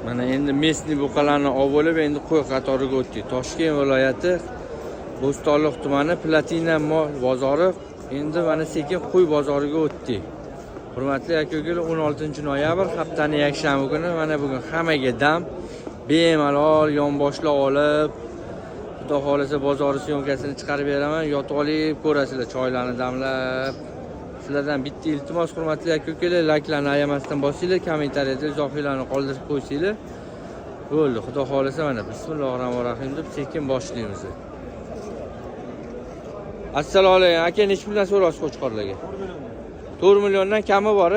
Mana endi mesni buqalarni olib bo'lib, endi qo'y qatoriga o'tdik. Toshkent viloyati Bo'stonliq tumani Platina mol bozori. Endi mana sekin qo'y bozoriga o'tdik. Hurmatli aka-ukalar, 16-noyabr haftaning yakshanba kuni mana bugun hammaga dam bemalol yonboshlab olib, xudo xolasa bozor syomkasini chiqarib beraman, yotib olib ko'rasizlar choylarni damlab. Sizlardan bitta iltimos, hurmatli aka-ukalar, layklarni ayamasdan bosinglar, kommentariyada izohlarni qoldirib qo'ysinglar. Bo'ldi, xudo xolasa mana bismillahirrohmanirrohim deb sekin boshlaymiz. Assalomu alaykum. Aka, nech puldan so'rasiz qo'chqorlarga? 4 milliondan kami bor,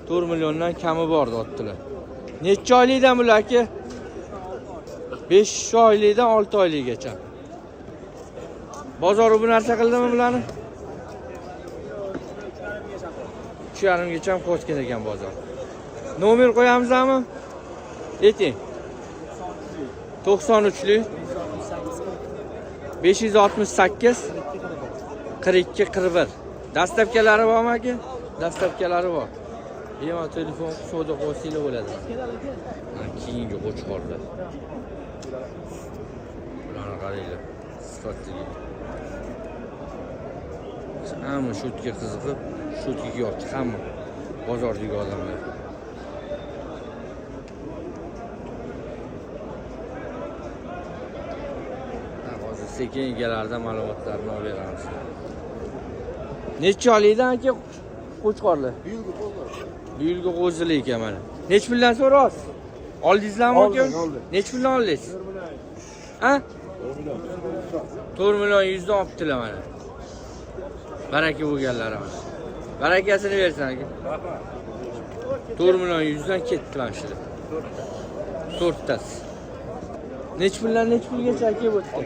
4 milliondan kami bor deyaptilar. Necha oylikdan bular aka? 5 oylikdan 6 oylikgacha. Bozor bu narsa qildimi bularni? 3,5 gacha qo'ygan ekan bozor. Nomer qo'yamizmi? Ayting. 93lik 568 42 41. Dastlabkalari bormi aka? Dastlabkalari bor. Bemalol telefon savdo qilsanglar bo'ladi. Keyingi qo'chqorlar. Bularni qaranglar. Sifatli. Hamma shutga qiziqib, shutga yopti hamma bozordagi odamlar. Hozir sekin egalaridan ma'lumotlarni olib beramiz. Necha oylikdan aka qo'chqorlar? Bu yilgi qo'zilik ekan mana. Nech puldan so'rasiz? Oldingizlarmi aka? Nech puldan oldingiz? Ha? 4 million 100 dan olibdilar mana. Baraka bo'lganlar mana. Barakasini bersin aka. 4 million 100 dan ketdi mana shu. 4 tasi. Nech puldan nech pulgacha aka bo'tdi?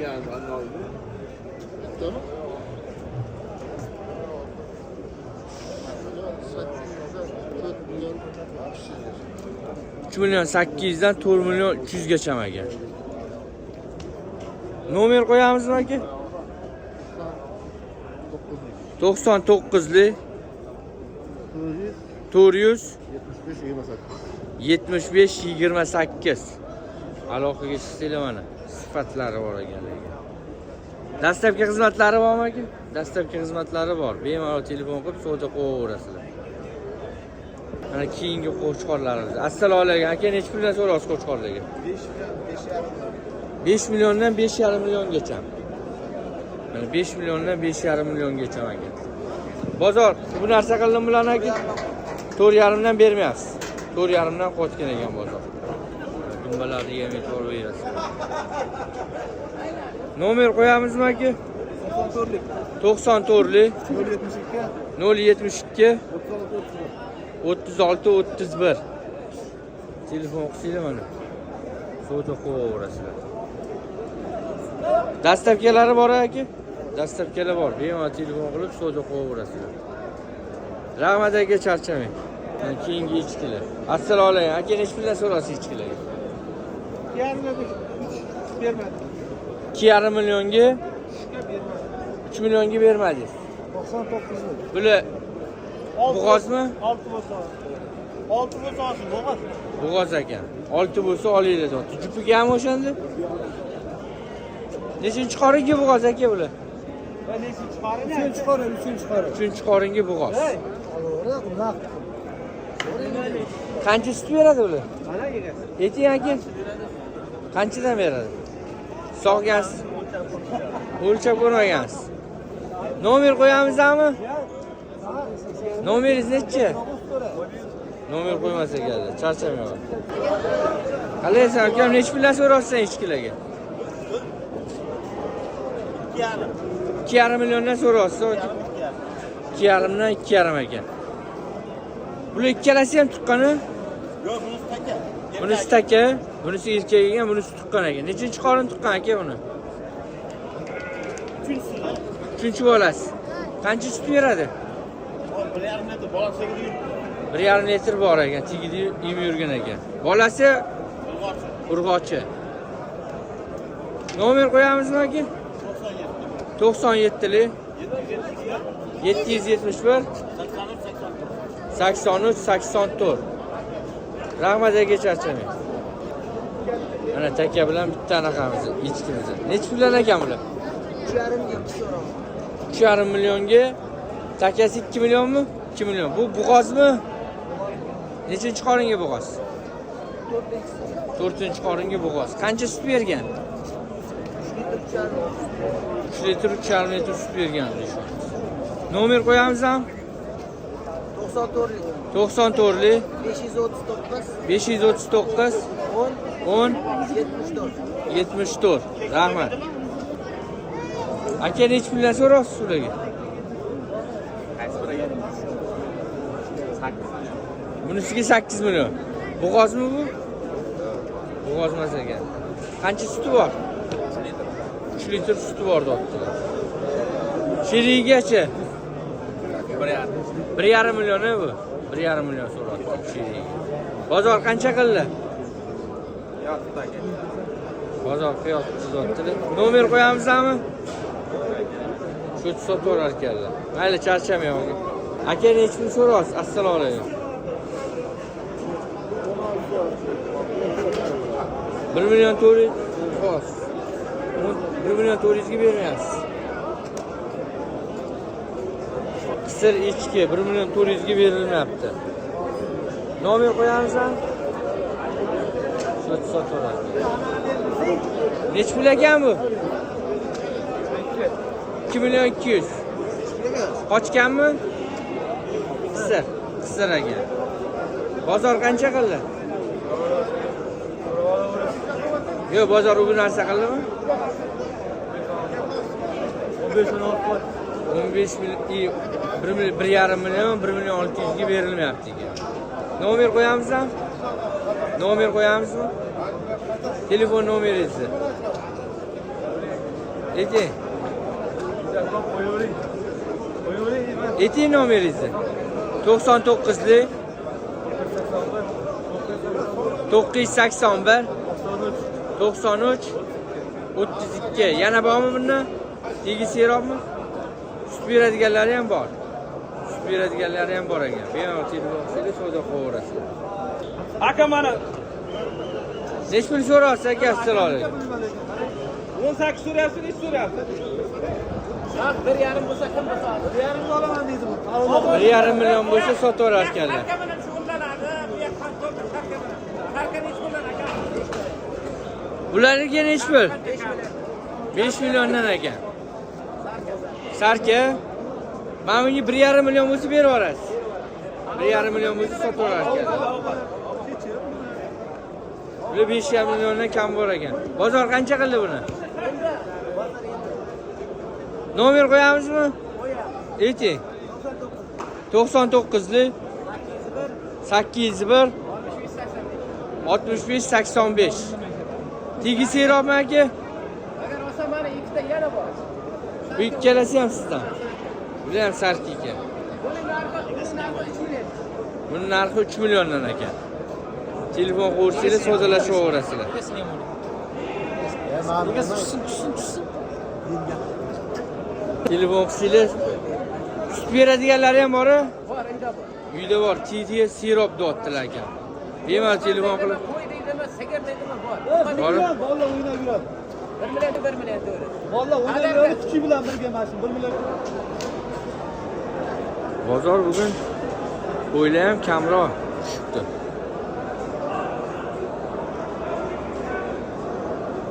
3 million 800 dan 4 million 300 gacha ekan. Nomer qo'yamizmi aka? 99lik 400 75 28. Aloqaga chiqsanglar mana sifatlari bor ekanligi. Dastlabki xizmatlari bormi aka? Dastlabki xizmatlari bor. Bemalol telefon qilib savdo qilaverasizlar. Mana keyingi qo'chqorlarimiz. Assalomu alaykum. Aka, nech puldan so'rasiz qo'chqorlarga? 5 milliondan 5,5 milliongacha. Mana 5 milliondan 5,5 milliongacha aka. Bozor bu narsa qildim bilan aka. 4,5 dan bermayapsiz. 4,5 dan qochgan ekan bozor. Dumbalarni ham e'tibor berasiz. Nomer qo'yamizmi aka? 94lik 072 36 31. Telefon qilsanglar mana. Savdo qilaverasizlar. Dastlabkalari bor aka? Dastlabkalar bor. Bemalol telefon qilib savdo qilaverasizlar. Rahmat aka, charchamang. Keyingi ichkilar. Assalomu alaykum. Aka, nech puldan so'rasiz ichkilarga? 2,5 millionga 3 millionga bermadingiz. 99lik. Bular bo'g'ozmi? 6 bo'lsa. 6 bo'lsa olsin, bo'g'oz. Bo'g'oz ekan. 6 bo'lsa olinglar deyapti. Jupiga ham o'shanda? Nechinchi qoringa bo'g'oz aka bular? Nechinchi qorin? 3-chi qorin, 3-chi qorin. 3-chi qoringa bo'g'oz. Hey, naq. Qancha sut beradi ular? Mana egasi. Ayting aka. Qanchadan beradi? Sog'gansiz. O'lchab ko'rmagansiz. Nomer qo'yamizmi? Nomeringiz nechi? Nomer qo'ymasa keldi. Charchamayman. Qalaysan akam, nech puldan so'raysan ichkilarga? 2,5 milliondan so'raysiz. 2,5 dan 2,5 ekan. Bular ikkalasi ham tuqqani? Yo'q, bunisi taka. Bunisi taka, bunisi erkak ekan, bunisi tuqqan ekan. Nechinchi qorin tuqqan aka buni? 3-chi bolasi. Qancha sut beradi? 1,5 litr bolasi tegdi. 1,5 litr bor ekan, tegdi yem yurgan ekan. Bolasi urg'ochi. Nomer qo'yamizmi aka? 97lik 771 83 84. Rahmat aka, charchamang. Mana taka bilan bitta anaqamiz, echkimiz. Necha puldan ekan bular? 3,5 millionga. Takasi 2 millionmi? 2 million. Bu bug'ozmi? Nechinchi qoringa bug'oz? 4-chi qoringa bug'oz. Qancha sut bergan? 3 litr, 3,5 litr sut bergan deyishamiz. Nomer qo'yamizmi? 94lik 539 10 74. Rahmat. Aka necha puldan so'raysiz ularga? Bunisiga 8 million. Bug'ozmi bu? Bug'oz emas ekan. Qancha suti bor? 3 litr suti bor deyaptilar. Sherigigacha 1,5 million bu. 1,5 million so'rayapti sherigiga. Bozor qancha qildi? Bozor qiyot tuzatdilar. Nomer qo'yamizmi? Shu sotorar ekanlar. Mayli, charchamang. Aka necha pul so'raysiz? Assalomu alaykum. 1 million 400 xo'sh. 1 million 400 ga bermayapsiz. Qisir echki 1 million 400 ga berilmayapti. Nomer qo'yamizmi? Sotorar. Necha pul ekan bu? 2 million 200. Qochganmi? Qisir ekan. Bozor qancha qildi? Yo'q, bozor u narsa qildimi? 15 million, 1,5 million, 1 million 600 ga berilmayapti ekan. Nomer qo'yamizmi? Nomer qo'yamizmi? Telefon nomeringizni. Ayting nomeringizni. 99lik 981 93 32. Yana bormi bunda? Tegisiyroqmi? Sut beradiganlari ham bor. Sut beradiganlari ham bor ekan. Bemalol telefon qilib savdo qilaverasiz. Aka mana Necha pul so'raysiz aka, assalomu alaykum. 18 so'rayapsiz, necha so'rayapsiz? 1,5 bo'lsa kim bo'lsa 1,5 olaman deydi bu. 1,5 million bo'lsa sotaverar ekanlar. Aka bilan shug'ullanadi, bu yoqdan tortib sarka necha puldan aka? Bularga necha pul? 5 milliondan ekan. Sarka mana bunga 1,5 million bo'lsa berib yuborasiz. 1,5 million bo'lsa sotaverar ekanlar. Bular 5,5 milliondan kam bor ekan. Bozor qancha qildi buni? Nomer qo'yamizmi? Ayting. 99lik 801 65 85. Tegisiyroqmi aka? Agar olsa mana ikkita yana bor. Bu ikkalasi ham sizdan. Bular ham sarki ekan. Buning narxi 3 milliondan ekan. Telefon qo'ysangiz soddalashaverasizlar. Tushsin. Telefon qilsangiz sut beradiganlari ham bor. Bor, uyda bor. Uyda bor, titiya sirop deyaptilar ekan. Bemalol telefon qilib. Qo'y deydimi, sigir deydimi bor. Bola o'ynab yuradi. 1 million to'g'ri. Bola o'ynab yuradi, kuchi bilan birga mashina 1 million. Bozor bugun qo'ylar ham kamroq tushibdi.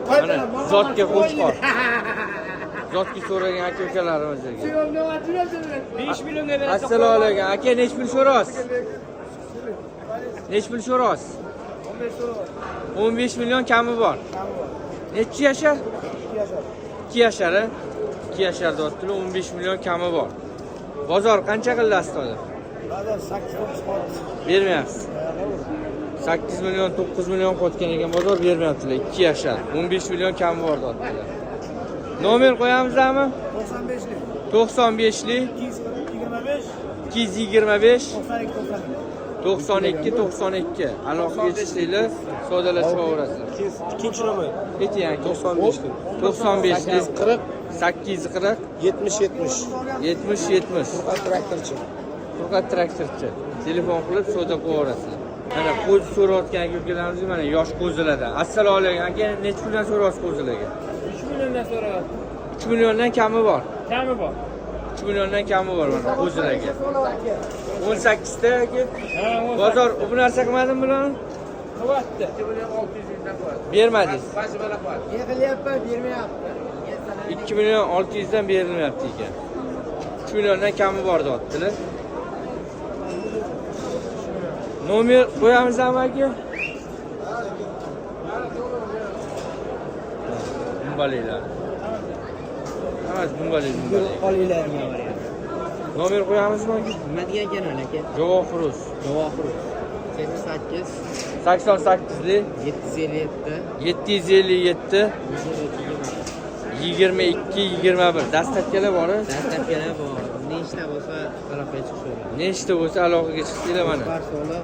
Mana zotga qo'chqor. Zotga so'ragan aka-ukalarimizga. 5 millionga berasiz. Assalomu alaykum. Aka necha pul so'raysiz? Necha pul so'raysiz? 15 million kami bor. Necha yashar? 2 yashar. 2 yashar deyaptilar, 15 million kami bor. Bozor qancha qildi astoda? Bozor 8 Bermayapsiz. 8 million, 9 million qotgan ekan, bozor bermayaptilar. 2 yashar, 15 million kami bor deyaptilar. Nomer qo'yamizmi? 95lik 225 92 92. Aloqa etishinglar, soddalashaverasizlar. Ikkinchi nomer. Ayting, 95lik 95lik 40 840 70 70. 70 70. Traktorchi. Furqat traktorchi. Telefon qilib savdo qilaverasizlar. Mana qo'zi so'rayotgan aka-ukalarimiz mana yosh qo'zilardan. Assalomu alaykum. Aka, necha puldan so'rayapsiz qo'zilarga? 3 milliondan so'rayapti. 3 milliondan kami bor. Kami bor. 3 milliondan kami bor mana qo'zilarga. 18 ta aka. Ha, Bozor bu narsa qilmadimi bularni? qilyapti. 2 million 600 mingdan qo'yadi. Bermadingiz. Bashi bilan qo'yadi. Yiqilyapman, bermayapti. 2 million 600 dan berilmayapti ekan. 3 milliondan kami bor deyaptilar. Nomer qo'yamizmi aka? Bumbaliklar. Hammasi bumbalik. Qolinglarga boryapti. Nomer qo'yamizmi aka? Nima degan kanal aka? Javohirus. Javohir. 88 88li 757 757 22 21 dastlabkilar bor. dastlabkilar bor. Nechta bo'lsa aloqaga chiqishadi. Nechta bo'lsa aloqaga chiqsanglar mana. Parsola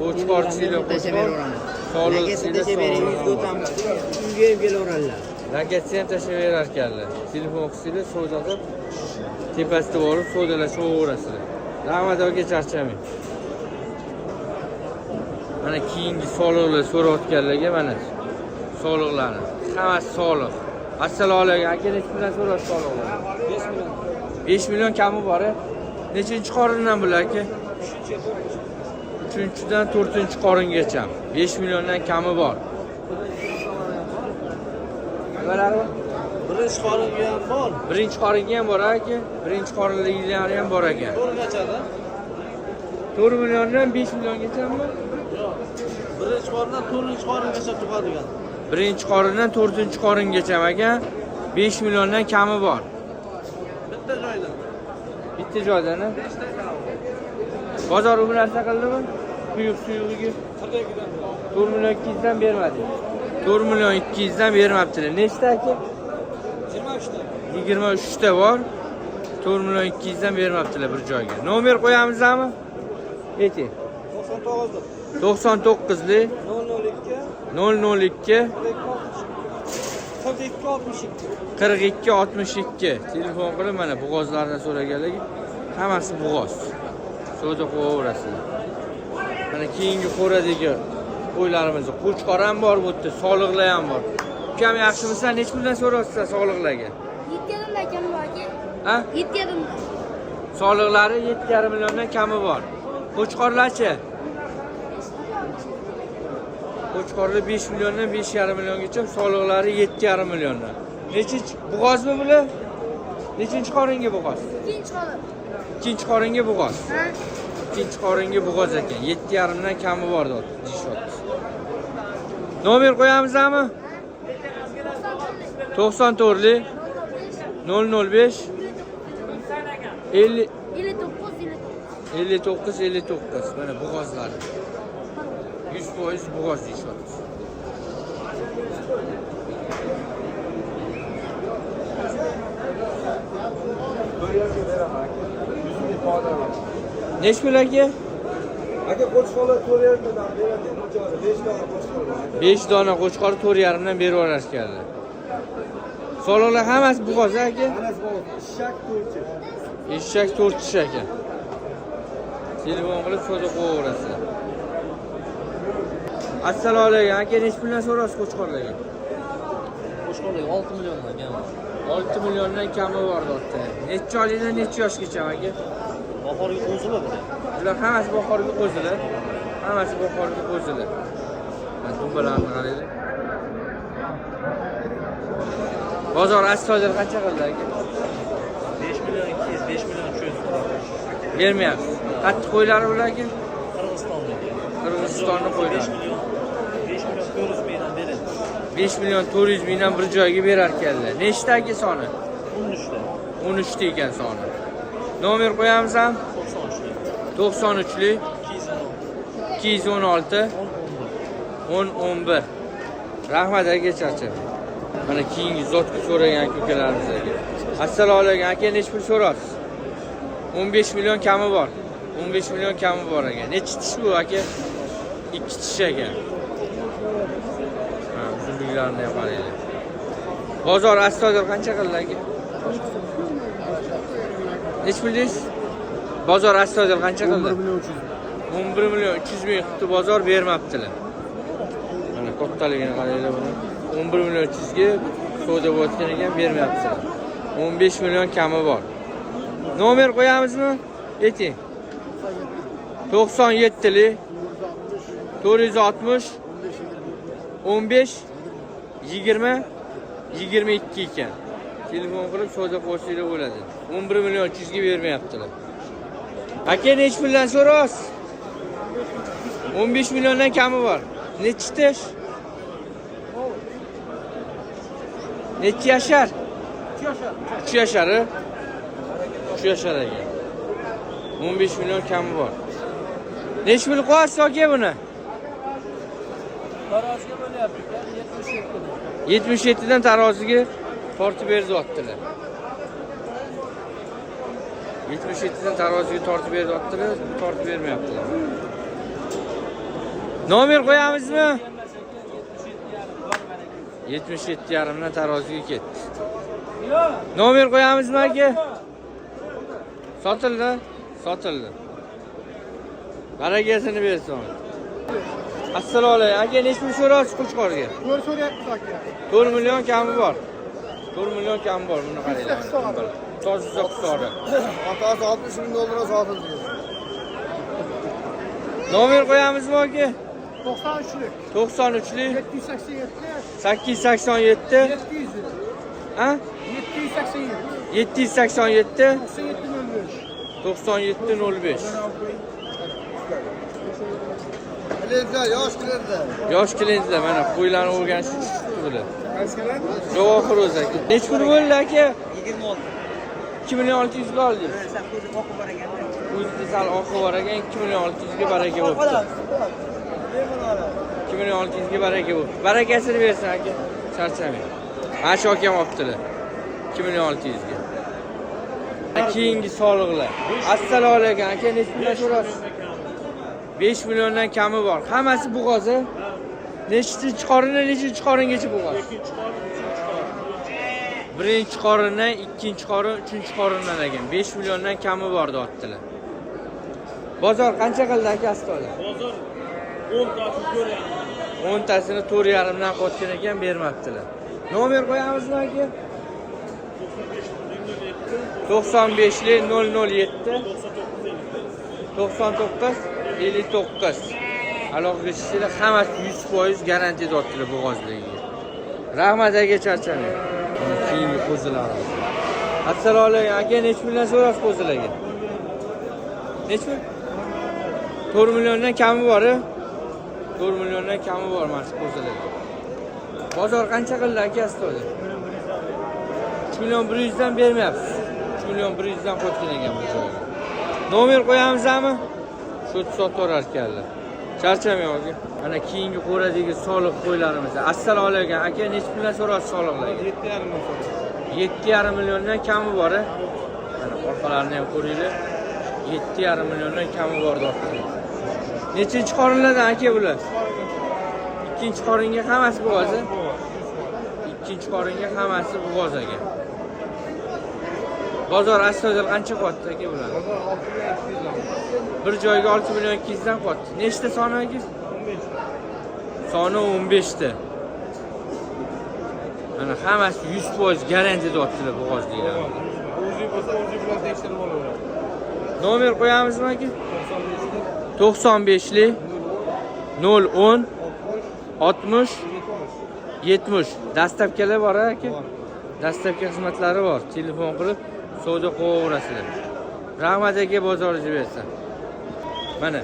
Qo'chqorchilar tashlayveraveramiz. Sog'liqchilar uyga kelaveradilar. Raketni ham tashlab berar ekanlar. Telefon qilsanglar savdo qilib tepasida borib savdolashaverasizlar. Rahmat aka, charchamang. Mana keyingi soliqlar so'rayotganlarga mana soliqlarni. Hammasi soliq. Assalomu alaykum. Aka, necha puldan so'rayapsiz soliqlar? 5 million. 5 million kami bor. Nechinchi qorindan bular aka? 3-dan 4-qoringacha. 5 milliondan kami bor. Nimalar? Birinchi qoringa ham bor. Birinchi qoringa ham bor aka. Birinchi qorinliklari ham bor ekan. To'rgachada? 4 milliondan 5 milliongacha mi? Yo'q. Birinchi qorindan 4-qoringacha tug'adigan. Birinchi qorindan 4-qoringacha ekan. 5 milliondan kami bor. Bitta joydan. Bitta joydan. Bozor bu narsa qildimi? Quyuq suyug'iga 4 million 200 dan bermadi. 4 million 200 dan bermabdilar. Nechta aka? 23 ta. 23 ta bor. 4 million 200 dan bermabdilar bir joyga. Nomer qo'yamizmi? Ayting. 99 99li 002 002 42 62. 42 62 telefon qilib mana bo'g'ozlardan so'raganlarga hammasi bo'g'oz. Savdo qilaverasizlar. Mana keyingi qo'radagi qo'ylarimizni qo'chqor ham bor, bu yerda soliqlar ham bor. Ukam yaxshimisan? Necha puldan so'rayapsiz soliqlarga? 7,5 kami bor aka. Ha? 7,5. Soliqlari 7,5 milliondan kami bor. Qo'chqorlarchi? Qo'chqorlar 5 milliondan 5,5 milliongacha, soliqlari 7,5 milliondan. Nechinchi bo'g'ozmi bular? Nechinchi qoringa bo'g'oz? Ikkinchi qorin. Ikkinchi qoringa bo'g'oz. Ha? Ikkinchi qoringa bo'g'oz ekan. 7,5 dan kami bor deyishyapti. Nomer qo'yamizmi? 94li 005 50 59 59 mana bo'g'ozlari. 100% bo'g'oz deyishyapti. Nech pul aka? Aka qo'chqorlar 4,5 dan beradi. Bu joyda 5 dona qo'chqor bor. 5 dona qo'chqor 4,5 dan berib yuborar ekanlar. Soliqlar hammasi bo'g'oz aka. Anas bor. Ishak to'rchi. Eshak 4 kishi ekan. Telefon qilib savdo qilaverasizlar. Assalomu alaykum. Aka, nech puldan so'raysiz qo'chqorlarga? Qo'shqorlik 6 milliondan kam. 6 milliondan kami bor dotda. Necha oylikdan necha yoshgacha aka? Bahorga qo'ziladi bular. Bular hammasi bahorga qo'zilar. Hammasi bahorga qo'zilar. Mana dumbalarni qaranglar. Bozor astoydil qancha qildi aka? 5 million 200, 5 million 300. Bermayapsiz. Qattiq qo'ylari ularga? Qirg'izistonniki. Qirg'izistonni qo'ylari. 5 million 400 mingdan beradi. 5 million 400 mingdan bir joyga berar ekanlar. Nechta aka soni? 13 ta. 13 ta ekan soni. Nomer qo'yamizmi? 93 ta. 93li 216 10 11. Rahmat aka, charchab. Mana keyingi zotga so'ragan aka-ukalarimizga. Assalomu alaykum. Aka, nech pul so'rasiz? 15 million kami bor. 15 million kami bor ekan. Nechi tish bu aka? 2 tish ekan. Ha, uzunliklarini ham qaranglar. Bozor astoydil qancha qildi aka? Nech pul deysiz? Bozor astoydil qancha qildi? 1 million 300. 11 million 300 ming qilibdi bozor bermabdilar. Mana kattaligini qaranglar buni. 11 million 300 ga savdo bo'layotgan ekan, bermayaptilar. 15 million kami bor. Nomer qo'yamizmi? Ayting. 97 lik 460 15 20 22 ekan. Telefon qilib savdo qilsanglar bo'ladi. 11 million 300 ga bermayaptilar. Aka nech puldan so'raysiz? 15 milliondan kami bor. Nechta? Necha yashar? 3 yashar. 3 yashar ekan. 15 million kami bor. Nech pul qo'yasiz aka buni? Taroziga bo'lyapti. 77 dan taroziga tortib beryaptilar. 77 dan taroziga tortib beryaptilar, tortib bermayaptilar. Nomer qo'yamizmi? 77,5 dan taroziga ketdi. Nomer qo'yamizmi aka? Sotildi, sotildi. Barakasini bersin. Assalomu alaykum. Aka nech pul so'raysiz Qo'chqorga? 4 so'rayapsiz aka. 4 million kami bor. 4 million kami bor, buni qaranglar. To'g'risi qisqari. Otasi 60 ming dollar sotildi. Nomer qo'yamizmi aka? 93 lik. 93 lik 887 887 700. ha? 787 787 9705. 9705. Klientlar, yosh klientlar. Yosh klientlar mana qo'ylarni o'rganish tushibdi bular. Javob o'zi aka. Nech pul bo'ldi aka? 26. 2 million 600 ga oldik. Sen o'zi o'qib bor ekan. O'zida sal oqib bor ekan, 2 million 600 ga baraka bo'pti. 2 million 600 ga baraka bo'pti. Barakasini bersin aka. Charchamang. Mana shu akam olibdilar. 2 million 600 ga. Keyingi soliqlar. Assalomu alaykum aka, nech puldan so'rasiz? 5 milliondan kami bor. Hammasi bo'g'ozi. Nechta qorindan nechinchi qoringacha bo'g'oz? Birinchi qorindan, ikkinchi qorin, uchinchi qorindan ekan. 5 milliondan kami bor deyaptilar. Bozor qancha qildi aka astoda? Bozor 10 tasini ko'ryapti. 10 tasini 4,5 dan qotgan ekan, bermabdilar. Nomer qo'yamizmi aka? 95 lik 007 99 59. Aloqaga chiqsanglar hammasi 100% garantiya deyaptilar bo'g'ozligiga. Rahmat aka, charchamang. Keyingi qo'zilar. Assalomu alaykum aka, nech puldan so'rasiz qo'zilarga? Nech pul? 4 milliondan kami bor. 4 milliondan kami bor mana shu qo'zilarga. Bozor qancha qildi aka astoda? 3 million 100 dan bermayapsiz. 3 million 100 dan qo'ygan ekan bu joyga. Nomer qo'yamizmi? Shu sotarar ekanlar. Charchamang aka. Mana keyingi qo'radagi soliq qo'ylarimiz. Assalomu alaykum aka, nech puldan so'rasiz soliqlarga? 7,5 ming so'rayapti. 7,5 milliondan kami bor. Mana orqalarini ham ko'ringlar. 7,5 milliondan kami bor deyaptilar. Nechinchi qorinlardan aka bular? Ikkinchi qoringa hammasi bo'g'oz. Ikkinchi qoringa hammasi bo'g'oz aka. Bozor astoydil qancha qotdi aka bular? Bir joyga 6 million 200 dan qotdi. Nechta soni aka? 15. Soni 15 ta. Mana hammasi 100% garantiya deyaptilar bo'g'ozliklar. O'zi bo'lsa o'zi bilan tekshirib olaveradi. Nomer qo'yamizmi aka? 95 lik 010 60 70. Dastavkalar bor aka? Dastavka xizmatlari bor. Telefon qilib savdo qilaverasizlar. Rahmat aka, bozoringiz bersin. Mana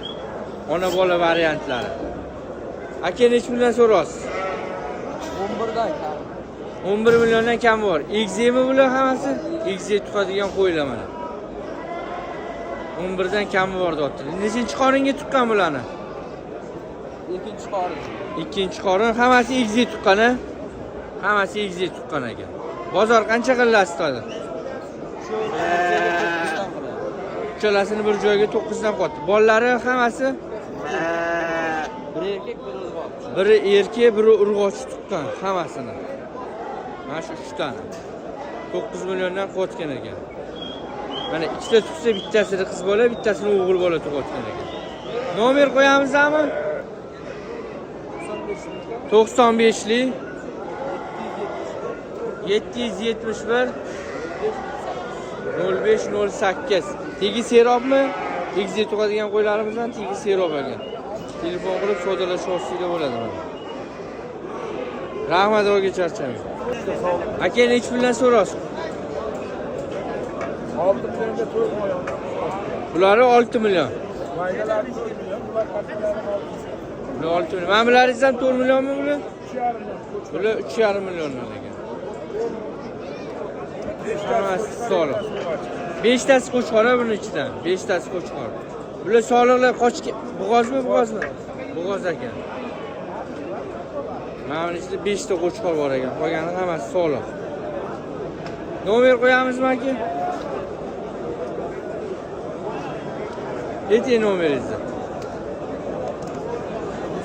ona bola variantlari. Aka nech puldan so'rasiz? 11 dan. 11 milliondan kam bor. Egzemi bular hammasi? Egze tuqadigan qo'ylar mana. 11 dan kami bor deyaptilar. Nechinchi qoringa tuqqan bularni? Ikkinchi qorin. Ikkinchi qorin, hammasi egze tuqqan, a? Hammasi egze tuqqan ekan. Bozor qancha qilasiz hozir? Uchalasini bir joyga 9 dan qotdi. Bolalari hammasi Biri erkak, biri urg'och. biri erkak, biri urg'och tuqqan hammasini. Mana shu 3 tani. 9 milliondan qotgan ekan. Mana ikkita tutsa, bittasini qiz bola, bittasini o'g'il bola tug'otgan ekan. Nomer qo'yamizmi? 95lik 771 0508. Tegi serobmi? Tegizga tug'adigan qo'ylarimizdan tegi serob ekan. Telefon qilib savdolashib olsanglar bo'ladi mana. Rahmat, o'rga charchamang. Aka nech puldan so'rasiz? 6 millionga 4 million. Buları 6 milyon. Maydalar 4 million, bular kattalar 6 million. Bular 6 milyon. Mamilaringizdan 4 millionmi bular? 3,5 million. Bular 3,5 milliondan ekan. Hammasi soliq. 5 tasi qo'chqor buning ichidan. 5 tasi qo'chqor. Bular soliqlar qochgan. Bo'g'ozmi? Bo'g'oz ekan. Mana buning ichida 5 ta qo'chqor bor ekan. Qolgani hammasi soliq. Nomer qo'yamizmi aka? Ayting nomeringizni.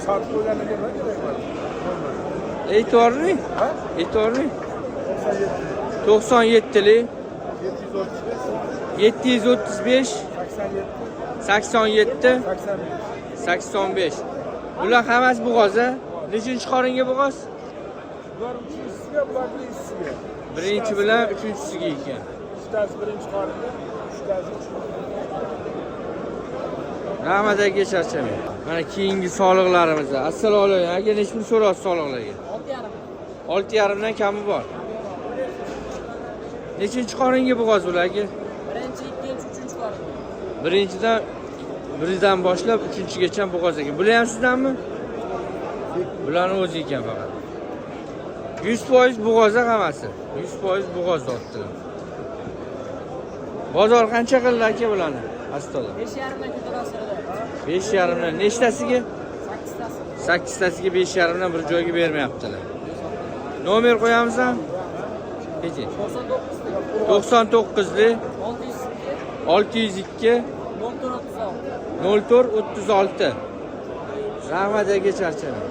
Sat qo'yganiga nima kerak bor? Aytavering. Ha? Aytavering. 97 97lik 735 735 87 87 85. Bular hammasi bo'g'oz-a? Nechinchi qoringa bo'g'oz? Bular uchinchisiga, bular birinchisiga. Birinchi bilan uchinchisiga ekan. Uchtasi birinchi qoringa, uchtasi uchinchi. Rahmat aka, charchamang. Mana keyingi soliqlarimiz. Assalomu alaykum. Aka nech pul so'rasiz soliqlarga? 6,5. 6,5 dan kami bor. Nechinchi qoringa bo'g'oz bular aka? Birinchi, ikkinchi, uchinchi qorin. Birinchidan biridan boshlab uchinchigacha bo'g'oz ekan. Bular ham sizdanmi? Bularning o'zi ekan faqat. 100% bo'g'oz hammasi. 100% bo'g'oz otdilar. Bozor qancha qildi aka bularni? Astoda. 5,5 dan ko'tarasizlar. 5,5 dan nechtasiga? 8 tasi. 8 tasiga 5,5 dan bir joyga bermayaptilar. Nomer qo'yamizmi? Kechi. 99lik 602 0436. Rahmat aka, charchamang.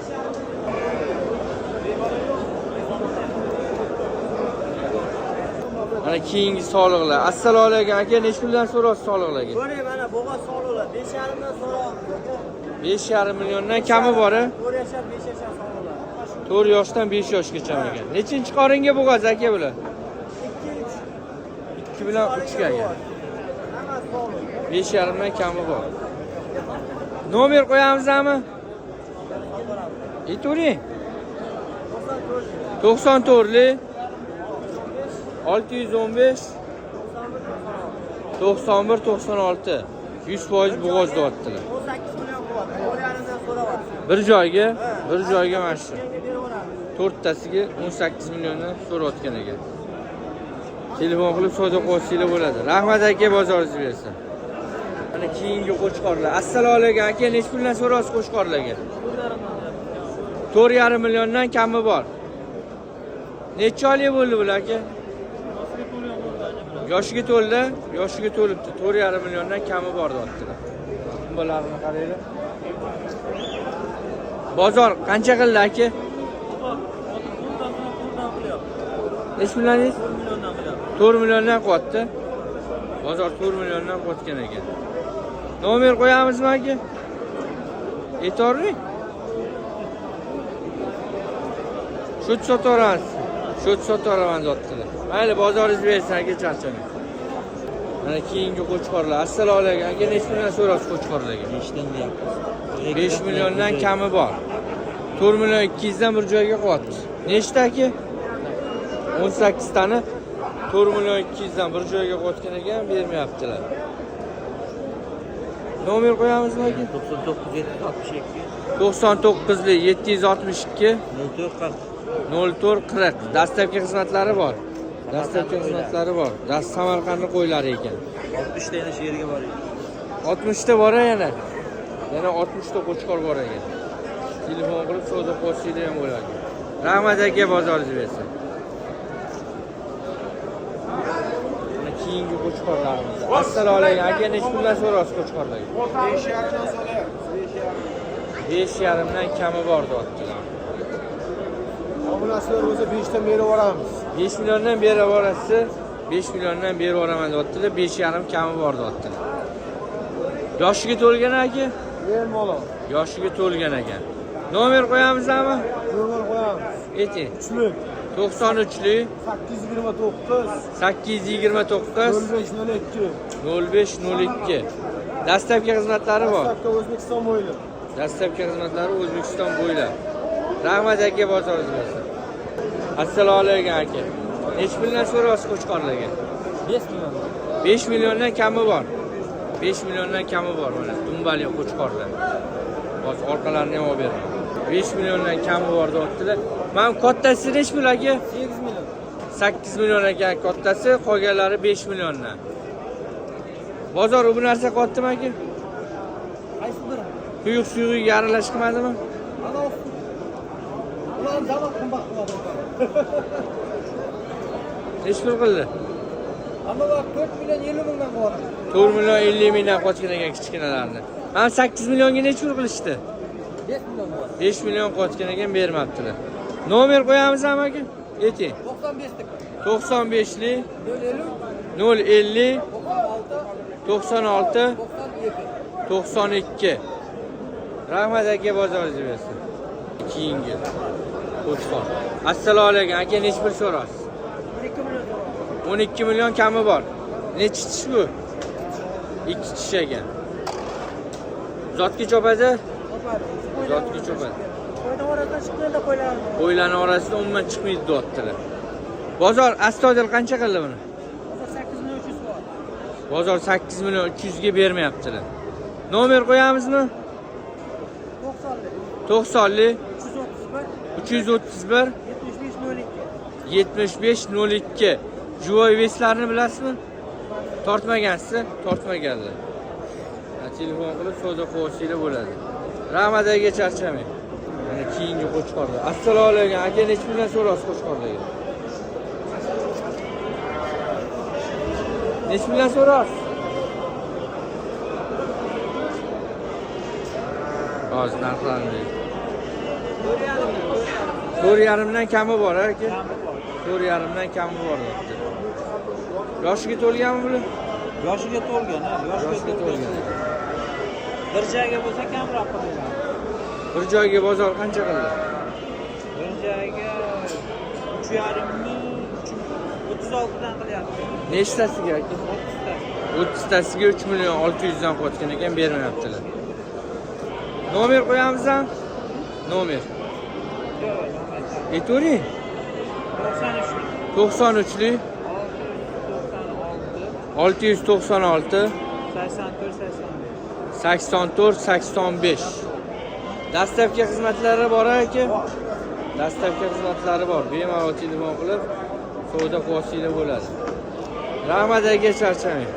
Mana keyingi soliqlar. Assalomu alaykum aka, nech puldan so'rasiz soliqlarga? Ko'ring, mana bo'g'oz soliqlar 5,5 dan so'ra. 5,5 milliondan kami bor-a? 4 yashar, 5 yashar soliqlar. 4 yoshdan 5 yoshgacha ekan. Nechinchi qoringa bo'g'oz aka bular? 2 bilan 3 ga ekan. Hammasi soliq. 5,5 dan kami bor. Nomer qo'yamizmi? Aytavering. 94lik 615 91 96. 100% bo'g'oz deyaptilar. 18 million qilyapti. 4,5 dan so'rayapti. Bir joyga mana shu. Menga beraveramiz. 4 tasiga 18 milliondan so'rayotgan ekan. Telefon qilib savdo qilsanglar bo'ladi. Rahmat aka, bozoringiz bersin. Mana keyingi qo'chqorlar. Assalomu alaykum aka, nech puldan so'rasiz qo'chqorlarga? 4,5 milliondan kami bor. Necha oylik bo'ldi bular aka? Yoshiga to'ldi, yoshiga to'libdi. 4,5 milliondan kami bor deyaptilar. Bularni qaranglar. Bozor qancha qildi aka? Nech pullangiz? 4 milliondan qilyapti. Bozor 4 milliondan qotgan ekan. Nomer qo'yamizmi aka? Aytavering. Shut sotaveramiz. Shut sotaveramiz deyaptilar. Mayli, bozoringiz bersin aka, charchamang. Mana keyingi qo'chqorlar. Assalomu alaykum aka, nech puldan so'rasiz qo'chqorlarga? 5dan deyapmiz. 5 milliondan kami bor. 4 million 200 dan bir joyga qo'yapti. Nechta aka? 18 tani 4 million 200 dan bir joyga qo'yotgan ekan, bermayaptilar. Nomer qo'yamizmi aka? 99 762 99lik 762 04 40. 0440. Dastlabki xizmatlari bor. Dastlabki xizmatlari bor. Samarqandning qo'ylari ekan. 60 ta yana shu yerga bor. 60 ta bor yana. Yana 60 ta qo'chqor bor ekan. Telefon qilib savdo qilsanglar ham bo'ladi. Rahmat aka, bozoringiz bersin. Mana keyingi qo'chqorlarimiz. Assalomu alaykum aka, nech puldan so'rasiz qo'chqorlarga? 5,5 dan so'rayapmiz. 5,5 dan kami bor deyaptilar. Obunachilar o'zi 5 dan berib yuboramiz. 5 milliondan berib yuborasiz. 5 milliondan berib yuboraman deyaptilar. 5,5 kami bor deyaptilar. Yoshiga to'lgan aka? Bemalol. Yoshiga to'lgan ekan. Nomer qo'yamizmi? Nomer qo'yamiz. Ayting. 3lik 93lik 829 829 0502. 0502. Dastlabki xizmatlari bor. Dastlabki O'zbekiston bo'ylab. Dastlabki xizmatlari O'zbekiston bo'ylab. Rahmat aka, bozoringiz bo'lsin. Assalomu alaykum aka. Necha puldan so'raysiz qo'chqorlarga? 5 million. 5 milliondan kami bor. 5 milliondan kami bor mana dumbali qo'chqorlar. Hozir orqalarini ham olib beraman. 5 milliondan kami bor deyaptilar. Men kattasi necha pul aka? 8 million. 8 million ekan kattasi, qolganlari 5 milliondan. Bozor bu narsa qotdimi aka? Qaysi biri? Quyuq suyuq yaralash qilmadimi? Ana ular zavod qimmat qiladi. Necha pul qildi? Amma bak 4 million 50 mingdan bor. 4 million 50 mingdan qochgan ekan kichkinalarni. Mana 8 millionga necha pul qilishdi? 5 million bor. 5 million qochgan ekan bermabdilar. Nomer qo'yamizmi aka? Ayting. 95lik. 95lik 050 050 96 92. Rahmat aka, bozoringiz bersin. Keyingi qo'shqor. Assalomu alaykum aka, necha pul so'rasiz? 12 million kami bor. Nechi tish bu? 2 tish ekan. Zotga chopadi? Zotga chopadi. Qo'ydan orasidan chiqqanda qo'ylar. Qo'ylarning orasida umuman chiqmaydi deyaptilar. Bozor astodil qancha qildi buni? 8 million 300 bor. Bozor 8 million 300 ga bermayaptilar. Nomer qo'yamizmi? 90lik 331 7502. Juvoy veslarni bilasizmi? Tortmagansiz, tortmaganlar. Telefon qilib savdo qilishinglar bo'ladi. Rahmat aka, charchamang. Mana keyingi qo'chqorlar. Assalomu alaykum aka, necha puldan so'rasiz qo'chqorlarga? Necha puldan so'rasiz? Hozir narxlarni 4,5dan kami bor aka. 4,5dan kami bor deyapti. Yoshiga to'lganmi bular? Yoshiga to'lgan, ha, Yoshiga to'lgan. Bir joyga bo'lsa kamroq qiladi. Bir joyga bozor qancha qildi? Bir joyga 3,5 ming 36 dan qilyapti. Nechtasiga aka? 30 tasiga 3 million 600 dan qo'ygan ekan, bermayaptilar. Nomer qo'yamizmi? Nomer. Aytavering. 93lik 696 84 85. Dastlabki xizmatlari bor aka. Dastlabki xizmatlari bor. Bemalol telefon qilib savdo qilishinglar bo'ladi. Rahmat aka, charchamang.